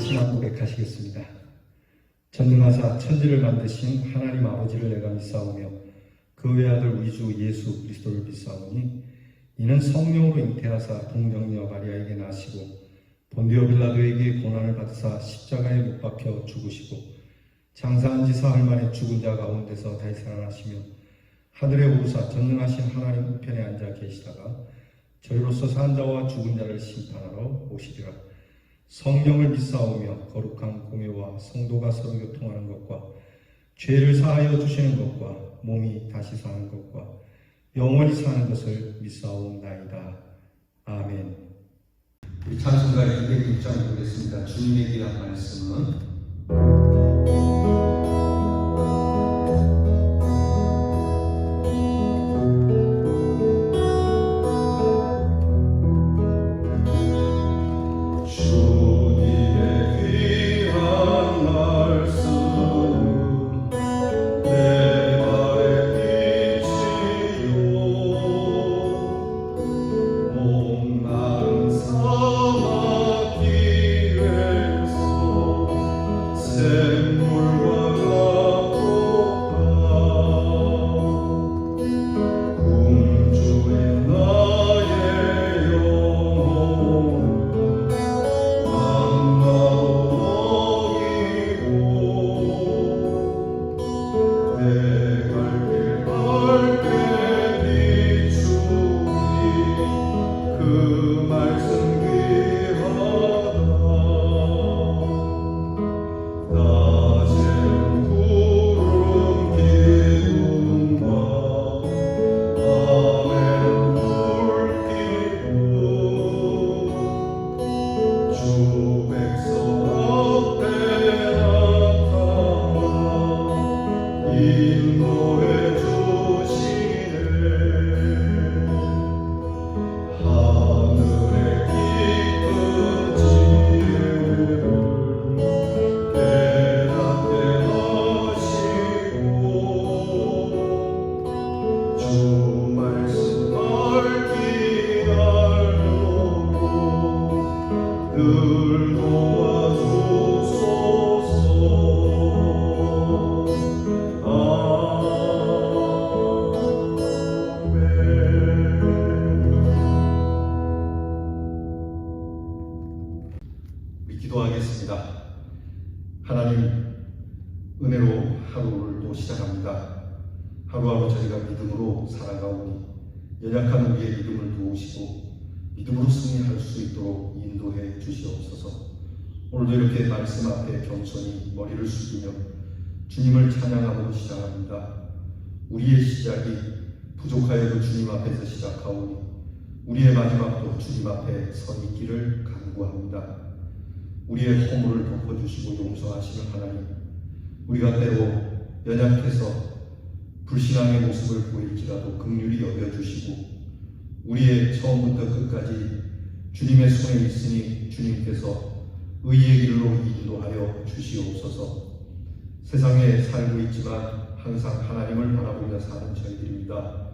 신앙 고백하시겠습니다. 전능하사 천지를 만드신 하나님 아버지를 내가 믿사오며 그 외아들 우리 주 예수 그리스도를 믿사오니 이는 성령으로 잉태하사 동정녀 마리아에게 나시고 본디오 빌라도에게 고난을 받으사 십자가에 못 박혀 죽으시고 장사한 지 사흘 만에 죽은 자 가운데서 다시 살아나시며 하늘에 오르사 전능하신 하나님 우편에 앉아 계시다가 저희로서 산 자와 죽은 자를 심판하러 오시리라. 성령을 믿사오며 거룩한 공예와 성도가 서로 교통하는 것과 죄를 사하여 주시는 것과 몸이 다시 사는 것과 영원히 사는 것을 믿사옵나이다. 아멘. 우리 찬송가 206장 보겠습니다. 주님에게 한 말씀은 기도하겠습니다. 하나님, 은혜로 하루를 또 시작합니다. 하루하루 저희가 믿음으로 살아가오니 연약한 우리의 믿음을 도우시고 믿음으로 승리할 수 있도록 인도해 주시옵소서. 오늘도 이렇게 말씀 앞에 겸손히 머리를 숙이며 주님을 찬양함으로 시작합니다. 우리의 시작이 부족하여도 주님 앞에서 시작하오니 우리의 마지막도 주님 앞에 서 있기를 간구합니다. 우리의 허물을 덮어주시고 용서하시는 하나님, 우리가 때로 연약해서 불신앙의 모습을 보일지라도 긍휼히 여겨주시고 우리의 처음부터 끝까지 주님의 손에 있으니 주님께서 의의 길로 인도하여 주시옵소서. 세상에 살고 있지만 항상 하나님을 바라보며 사는 저희들입니다.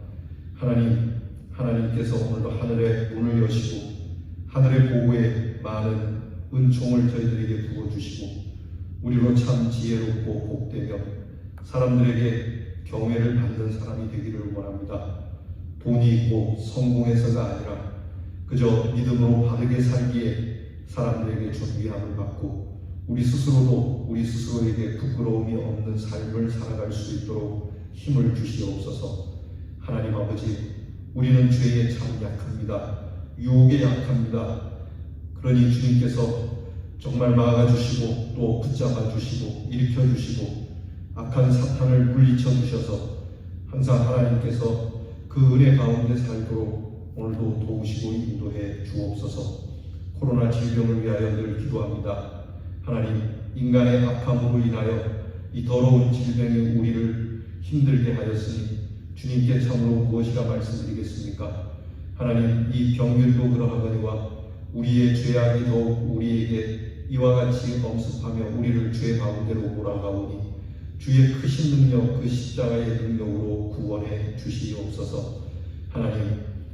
하나님께서 오늘도 하늘의 문을 여시고 하늘의 보호에 많은 은총을 저희들에게 부어주시고 우리로 참 지혜롭고 복되며 사람들에게 경외를 받는 사람이 되기를 원합니다. 돈이 있고 성공해서가 아니라 그저 믿음으로 바르게 살기에 사람들에게 존귀함을 받고 우리 스스로에게 부끄러움이 없는 삶을 살아갈 수 있도록 힘을 주시옵소서. 하나님 아버지, 우리는 죄에 참 약합니다. 유혹에 약합니다. 그러니 주님께서 정말 막아주시고 또 붙잡아주시고 일으켜주시고 악한 사탄을 물리쳐 주셔서 항상 하나님께서 그 은혜 가운데 살도록 오늘도 도우시고 인도해 주옵소서. 코로나 질병을 위하여 늘 기도합니다. 하나님, 인간의 악함으로 인하여 이 더러운 질병이 우리를 힘들게 하였으니 주님께 참으로 무엇이라 말씀드리겠습니까? 하나님, 이 병들도 그러하거니와 우리의 죄악이 더욱 우리에게 이와 같이 엄습하며 우리를 죄 가운데로 몰아가오니 주의 크신 능력, 그 십자가의 능력으로 구원해 주시옵소서.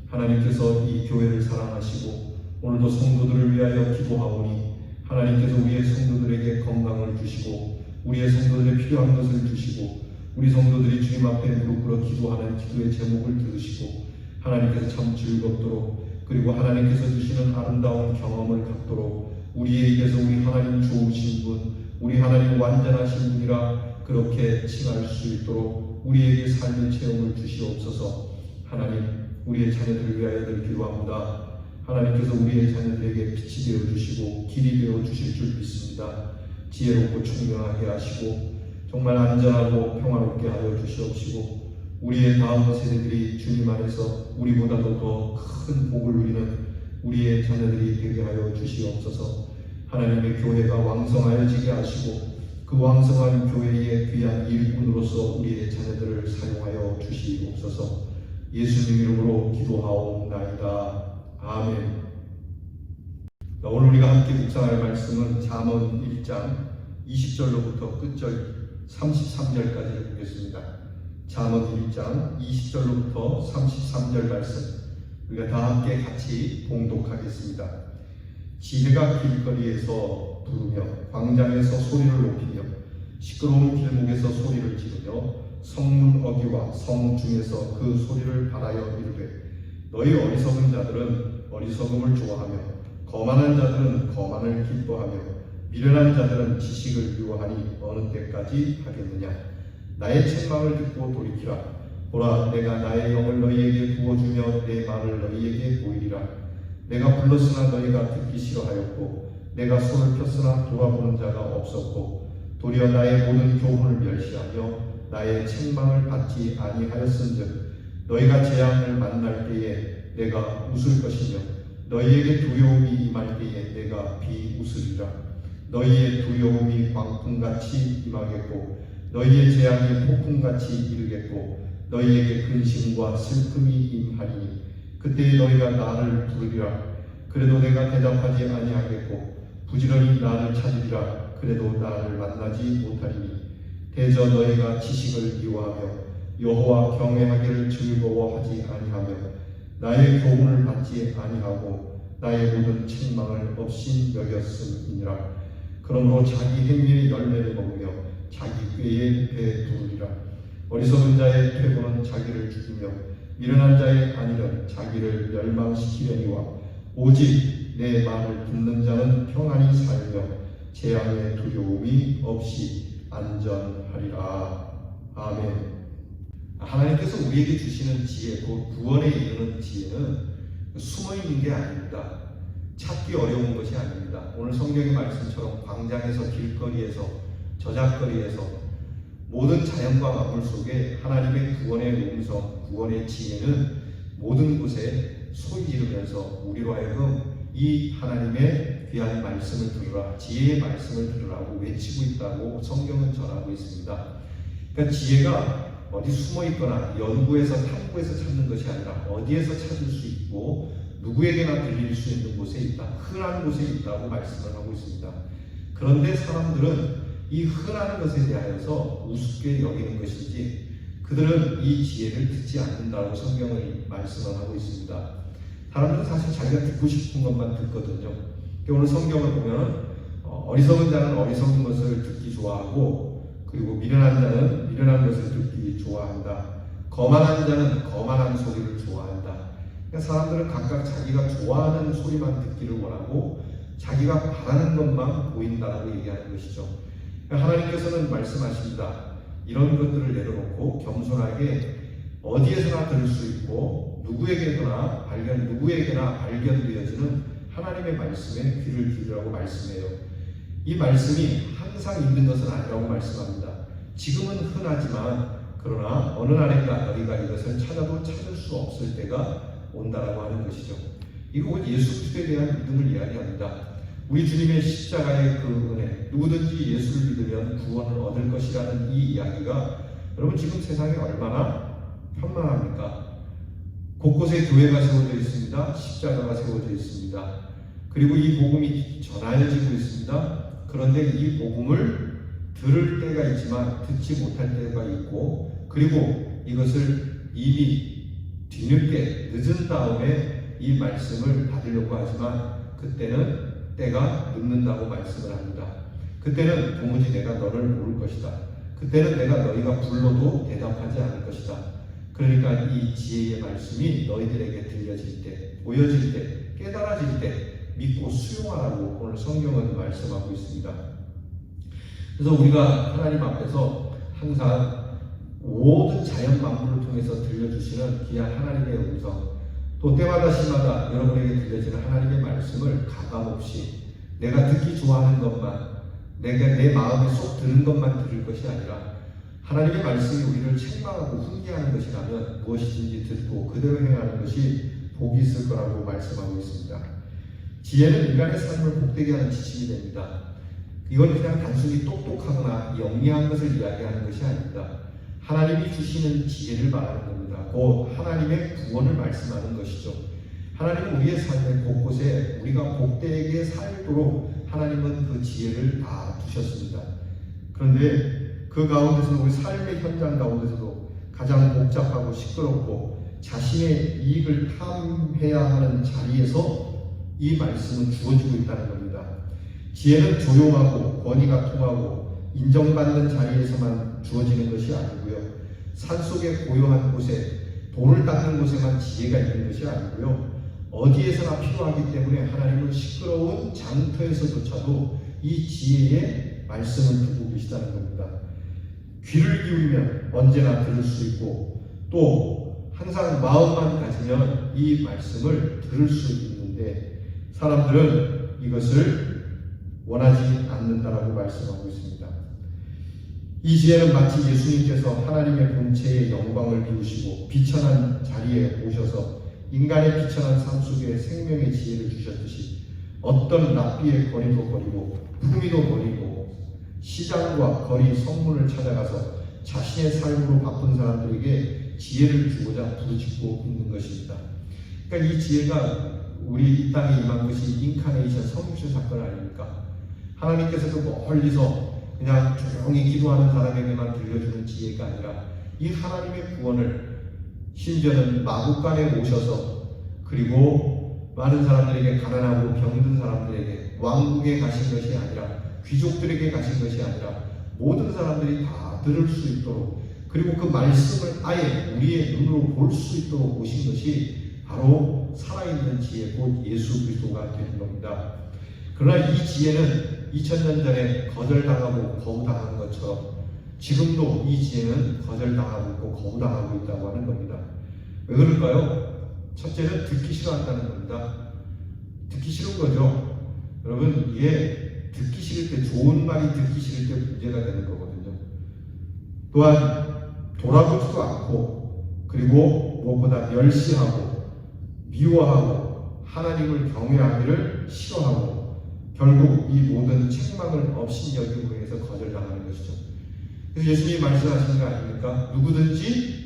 하나님께서 이 교회를 사랑하시고 오늘도 성도들을 위하여 기도하오니 하나님께서 우리의 성도들에게 건강을 주시고 우리의 성도들의 필요한 것을 주시고 우리 성도들이 주님 앞에 무릎 꿇어 기도하는 기도의 제목을 들으시고 하나님께서 참 즐겁도록 그리고 하나님께서 주시는 아름다운 경험을 갖도록 우리에게서 우리 하나님 좋으신 분, 우리 하나님 완전하신 분이라 그렇게 칭할 수 있도록 우리에게 삶의 체험을 주시옵소서. 하나님, 우리의 자녀들을 위하여들 기도합니다. 하나님께서 우리의 자녀들에게 빛이 되어 주시고 길이 되어 주실 줄 믿습니다. 지혜롭고 총명하게 하시고 정말 안전하고 평화롭게 하여 주시옵시고 우리의 다음 세대들이 주님 안에서 우리보다도 더 큰 복을 누리는 우리의 자녀들이 되게 하여 주시옵소서. 하나님의 교회가 왕성하여지게 하시고 그 왕성한 교회의 귀한 일꾼으로서 우리의 자녀들을 사용하여 주시옵소서. 예수님 이름으로 기도하옵나이다. 아멘. 오늘 우리가 함께 묵상할 말씀은 잠언 1장 20절로부터 끝절 33절까지 보겠습니다. 잠언 1장 20절로부터 33절 말씀 우리가 다 함께 같이 봉독하겠습니다. 지혜가 길거리에서 부르며 광장에서 소리를 높이며 시끄러운 길목에서 소리를 지르며 성문 어귀와 성 중에서 그 소리를 받아여 이르되 너희 어리석은 자들은 어리석음을 좋아하며 거만한 자들은 거만을 기뻐하며 미련한 자들은 지식을 미워하니 어느 때까지 하겠느냐. 나의 책망을 듣고 돌이키라. 보라, 내가 나의 영을 너희에게 부어주며 내 말을 너희에게 보이리라. 내가 불렀으나 너희가 듣기 싫어하였고 내가 손을 폈으나 돌아보는 자가 없었고 도리어 나의 모든 교훈을 멸시하며 나의 책망을 받지 아니하였은즉 너희가 재앙을 만날 때에 내가 웃을 것이며 너희에게 두려움이 임할 때에 내가 비웃으리라. 너희의 두려움이 광풍같이 임하겠고 너희의 재앙이 폭풍같이 이르겠고 너희에게 근심과 슬픔이 임하리니 그때 너희가 나를 부르리라. 그래도 내가 대답하지 아니하겠고 부지런히 나를 찾으리라. 그래도 나를 만나지 못하리니 대저 너희가 지식을 미워하며 여호와 경외하기를 즐거워하지 아니하며 나의 교훈을 받지 아니하고 나의 모든 책망을 없이 여겼음이니라. 그러므로 자기 행위의 열매를 먹으며 자기 꾀에 배부르리라. 어리석은 자의 퇴보는 자기를 죽이며 미련한 자의 안위는 자기를 멸망시키려니와 오직 내 말을 듣는 자는 평안히 살며 재앙의 두려움이 없이 안전하리라. 아멘. 하나님께서 우리에게 주시는 지혜, 곧 구원에 이르는 지혜는 숨어있는 게 아닙니다. 찾기 어려운 것이 아닙니다. 오늘 성경의 말씀처럼 광장에서 길거리에서 저작거리에서 모든 자연과 만물 속에 하나님의 구원의 음성, 구원의 지혜는 모든 곳에 소리 지르면서 우리로 하여금 이 하나님의 귀한 말씀을 들으라, 지혜의 말씀을 들으라고 외치고 있다고 성경은 전하고 있습니다. 그러니까 지혜가 어디 숨어 있거나 연구해서 탐구해서 찾는 것이 아니라 어디에서 찾을 수 있고 누구에게나 들릴 수 있는 곳에 있다, 흔한 곳에 있다고 말씀을 하고 있습니다. 그런데 사람들은 이 흔한 것에 대하여서 우습게 여기는 것인지 그들은 이 지혜를 듣지 않는다고 성경을 말씀을 하고 있습니다. 사람들은 사실 자기가 듣고 싶은 것만 듣거든요. 오늘 성경을 보면 어리석은 자는 어리석은 것을 듣기 좋아하고 그리고 미련한 자는 미련한 것을 듣기 좋아한다. 거만한 자는 거만한 소리를 좋아한다. 그러니까 사람들은 각각 자기가 좋아하는 소리만 듣기를 원하고 자기가 바라는 것만 보인다라고 얘기하는 것이죠. 하나님께서는 말씀하십니다. 이런 것들을 내려놓고 겸손하게 어디에서나 들을 수 있고 누구에게나 발견되어지는 하나님의 말씀에 귀를 기울이라고 말씀해요. 이 말씀이 항상 있는 것은 아니라고 말씀합니다. 지금은 흔하지만 그러나 어느 날인가 너희가 이것을 찾아도 찾을 수 없을 때가 온다라고 하는 것이죠. 이거 곧 예수 그리스도에 대한 믿음을 이야기합니다. 우리 주님의 십자가의 그 은혜, 누구든지 예수를 믿으면 구원을 얻을 것이라는 이 이야기가 여러분 지금 세상에 얼마나 편만합니까? 곳곳에 교회가 세워져 있습니다. 십자가가 세워져 있습니다. 그리고 이 복음이 전하여지고 있습니다. 그런데 이 복음을 들을 때가 있지만 듣지 못할 때가 있고 그리고 이것을 이미 뒤늦게 늦은 다음에 이 말씀을 받으려고 하지만 그때는 때가 늦는다고 말씀을 합니다. 그때는 도무지 내가 너를 모를 것이다. 그때는 내가 너희가 불러도 대답하지 않을 것이다. 그러니까 이 지혜의 말씀이 너희들에게 들려질 때, 보여질 때, 깨달아질 때 믿고 수용하라고 오늘 성경은 말씀하고 있습니다. 그래서 우리가 하나님 앞에서 항상 모든 자연 만물을 통해서 들려주시는 귀한 하나님의 음성, 또 때마다 시마다 여러분에게 들려지는 하나님의 말씀을 가감없이 내가 듣기 좋아하는 것만, 내가 내 마음에 쏙 드는 것만 들을 것이 아니라 하나님의 말씀이 우리를 책망하고 훈계하는 것이라면 무엇이든지 듣고 그대로 행하는 것이 복이 있을 거라고 말씀하고 있습니다. 지혜는 인간의 삶을 복되게 하는 지침이 됩니다. 이건 그냥 단순히 똑똑하거나 영리한 것을 이야기하는 것이 아닙니다. 하나님이 주시는 지혜를 말하는 겁니다. 곧 하나님의 구원을 말씀하는 것이죠. 하나님은 우리의 삶의 곳곳에 우리가 복되게 살도록 하나님은 그 지혜를 다 두셨습니다. 그런데 그 가운데서도 우리 삶의 현장 가운데서도 가장 복잡하고 시끄럽고 자신의 이익을 탐해야 하는 자리에서 이 말씀은 주어지고 있다는 겁니다. 지혜는 조용하고 권위가 통하고 인정받는 자리에서만 주어지는 것이 아니고요. 산속의 고요한 곳에 돌을 닦는 곳에만 지혜가 있는 것이 아니고요. 어디에서나 필요하기 때문에 하나님은 시끄러운 장터에서조차도 이 지혜의 말씀을 두고 계시다는 겁니다. 귀를 기울이면 언제나 들을 수 있고 또 항상 마음만 가지면 이 말씀을 들을 수 있는데 사람들은 이것을 원하지 않는다라고 말씀하고 있습니다. 이 지혜는 마치 예수님께서 하나님의 본체의 영광을 비우시고 비천한 자리에 오셔서 인간의 비천한 삶 속에 생명의 지혜를 주셨듯이 어떤 랍비의 거리도 버리고 품위도 버리고 시장과 거리 성문을 찾아가서 자신의 삶으로 바쁜 사람들에게 지혜를 주고자 부르짖고 있는 것입니다. 그러니까 이 지혜가 우리 이 땅에 임한 것이 인카네이션 성육신 사건 아닙니까? 하나님께서도 멀리서 그냥 조용히 기도하는 사람에게만 들려주는 지혜가 아니라 이 하나님의 구원을 심지어는 마국간에 오셔서 그리고 많은 사람들에게 가난하고 병든 사람들에게 왕국에 가신 것이 아니라 귀족들에게 가신 것이 아니라 모든 사람들이 다 들을 수 있도록 그리고 그 말씀을 아예 우리의 눈으로 볼 수 있도록 오신 것이 바로 살아있는 지혜 곧 예수 그리스도가 되는 겁니다. 그러나 이 지혜는 2000년 전에 거절당하고 거부당한 것처럼 지금도 이 지혜는 거절당하고 있고 거부당하고 있다고 하는 겁니다. 왜 그럴까요? 첫째는 듣기 싫어한다는 겁니다. 듣기 싫은 거죠. 여러분 이게 듣기 싫을 때 좋은 말이 듣기 싫을 때 문제가 되는 거거든요. 또한 돌아보지도 않고 그리고 무엇보다 멸시하고 미워하고 하나님을 경외하기를 싫어하고 결국 이 모든 책망을 업신여김으로 해서 거절당하는 것이죠. 그래서 예수님이 말씀하시는 거 아닙니까? 누구든지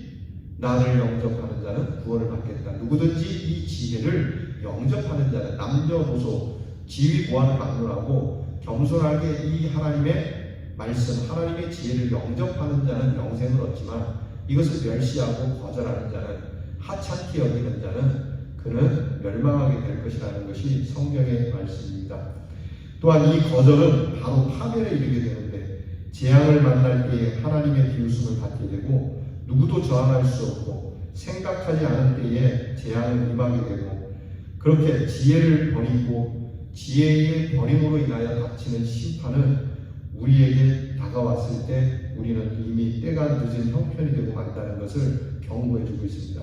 나를 영접하는 자는 구원을 받겠다. 누구든지 이 지혜를 영접하는 자는 남녀노소 지위고하를 막론하고 겸손하게 이 하나님의 말씀, 하나님의 지혜를 영접하는 자는 영생을 얻지만 이것을 멸시하고 거절하는 자는 하찮게 여기는 자는 그는 멸망하게 될 것이라는 것이 성경의 말씀입니다. 또한 이 거절은 바로 파멸에 이르게 되는데 재앙을 만날 때에 하나님의 비웃음을 받게 되고 누구도 저항할 수 없고 생각하지 않은 때에 재앙을 임하게 되고 그렇게 지혜를 버리고 지혜의 버림으로 인하여 닥치는 심판은 우리에게 다가왔을 때 우리는 이미 때가 늦은 형편이 되고 만다는 것을 경고해주고 있습니다.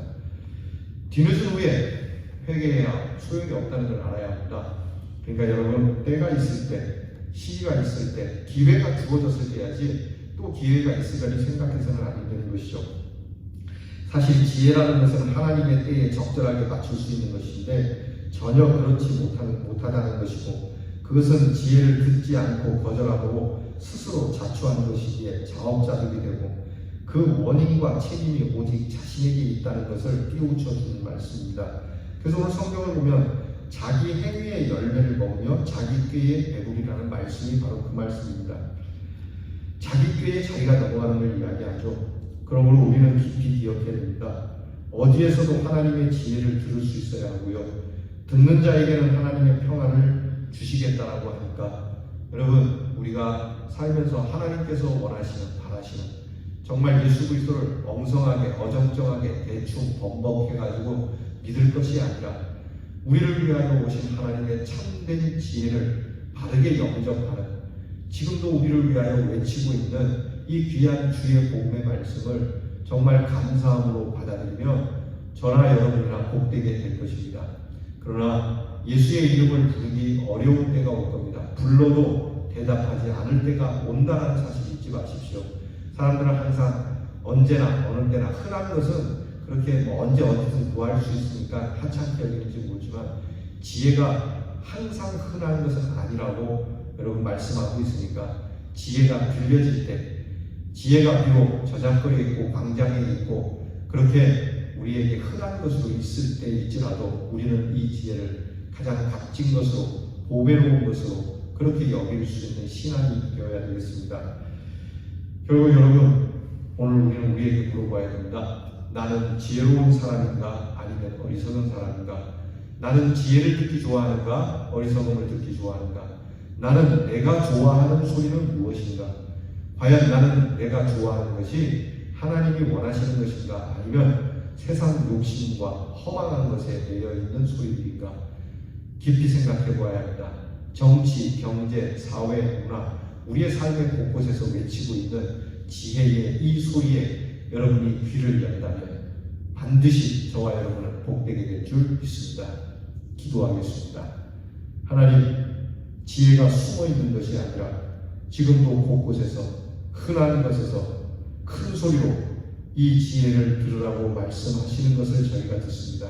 뒤늦은 후에 회개해야 소용이 없다는 걸 알아야 합니다. 그러니까 여러분 때가 있을 때, 시기가 있을 때, 기회가 주어졌을 때 해야지 또 기회가 있으려니 생각해서는 안 되는 것이죠. 사실 지혜라는 것은 하나님의 때에 적절하게 맞출 수 있는 것인데 전혀 그렇지 못하다는 것이고 그것은 지혜를 듣지 않고 거절하고 스스로 자초하는 것이기에 자업자득이 되고 그 원인과 책임이 오직 자신에게 있다는 것을 깨우쳐주는 말씀입니다. 그래서 오늘 성경을 보면 자기 행위의 열매를 먹으며 자기 꾀에 배부리라는 말씀이 바로 그 말씀입니다. 자기 꾀에 자기가 넘어가는 걸 이야기하죠. 그러므로 우리는 깊이 기억해야 됩니다. 어디에서도 하나님의 지혜를 들을 수 있어야 하고요. 듣는 자에게는 하나님의 평안을 주시겠다라고 하니까 여러분, 우리가 살면서 하나님께서 원하시는, 바라시는 정말 예수 그리스도를 엉성하게, 어정쩡하게, 대충 범벅해가지고 믿을 것이 아니라 우리를 위하여 오신 하나님의 참된 지혜를 바르게 영접하는, 지금도 우리를 위하여 외치고 있는 이 귀한 주의 복음의 말씀을 정말 감사함으로 받아들이며 저나 여러분이나 복되게 될 것입니다. 그러나 예수의 이름을 부르기 어려운 때가 올 겁니다. 불러도 대답하지 않을 때가 온다는 사실 잊지 마십시오. 사람들은 항상 언제나 어느 때나 흔한 것은 그렇게 언제 어디든 구할 수 있으니까 하찮게 여기는지 모르지만 지혜가 항상 흔한 것은 아니라고 여러분 말씀하고 있으니까 지혜가 빌려질 때, 지혜가 비록 저작거리에 있고 광장에 있고 그렇게 우리에게 흔한 것으로 있을 때일지라도 우리는 이 지혜를 가장 값진 것으로, 보배로운 것으로 그렇게 여길 수 있는 신앙이 되어야 되겠습니다. 결국 여러분, 오늘 우리는 우리에게 물어봐야 됩니다. 나는 지혜로운 사람인가 아니면 어리석은 사람인가? 나는 지혜를 듣기 좋아하는가 어리석음을 듣기 좋아하는가? 나는 내가 좋아하는 소리는 무엇인가? 과연 나는 내가 좋아하는 것이 하나님이 원하시는 것인가? 아니면 세상 욕심과 허망한 것에 매여 있는 소리들인가? 깊이 생각해 보아야 합니다. 정치, 경제, 사회, 문화, 우리의 삶의 곳곳에서 외치고 있는 지혜의 이 소리에 여러분이 귀를 연다면 반드시 저와 여러분은 복되게 될 줄 믿습니다. 기도하겠습니다. 하나님, 지혜가 숨어 있는 것이 아니라 지금도 곳곳에서 흔한 것에서 큰 소리로 이 지혜를 들으라고 말씀하시는 것을 저희가 듣습니다.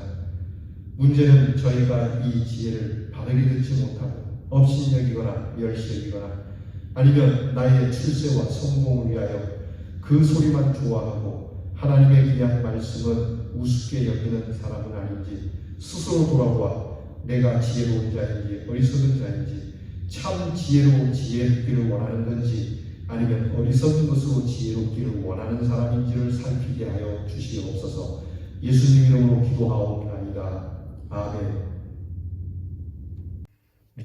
문제는 저희가 이 지혜를 바르게 듣지 못하고 업신여기거나 멸시여기거나 아니면 나의 출세와 성공을 위하여 그 소리만 좋아하고 하나님의 귀한 말씀은 우습게 여기는 사람은 아닌지 스스로 돌아보아 내가 지혜로운 자인지 어리석은 자인지, 참 지혜로운 지혜롭기를 원하는 건지 아니면 어리석은 것으로 지혜롭기를 원하는 사람인지를 살피게 하여 주시옵소서. 예수님 이름으로 기도하옵나이다. 아멘.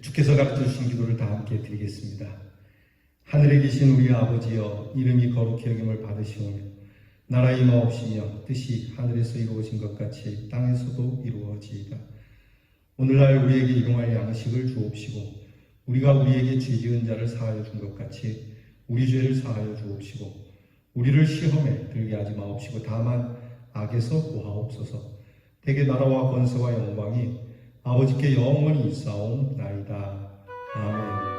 주께서 가르쳐주신 기도를 다 함께 드리겠습니다. 하늘에 계신 우리 아버지여, 이름이 거룩히 여김을 받으시오며 나라의 임하옵시며 뜻이 하늘에서 이루어진 것 같이 땅에서도 이루어지이다. 오늘날 우리에게 일용할 양식을 주옵시고 우리가 우리에게 죄 지은 자를 사하여 준 것 같이 우리 죄를 사하여 주옵시고 우리를 시험에 들게 하지 마옵시고 다만 악에서 구하옵소서. 대개 나라와 권세와 영광이 아버지께 영원히 있사옵나이다. 아멘.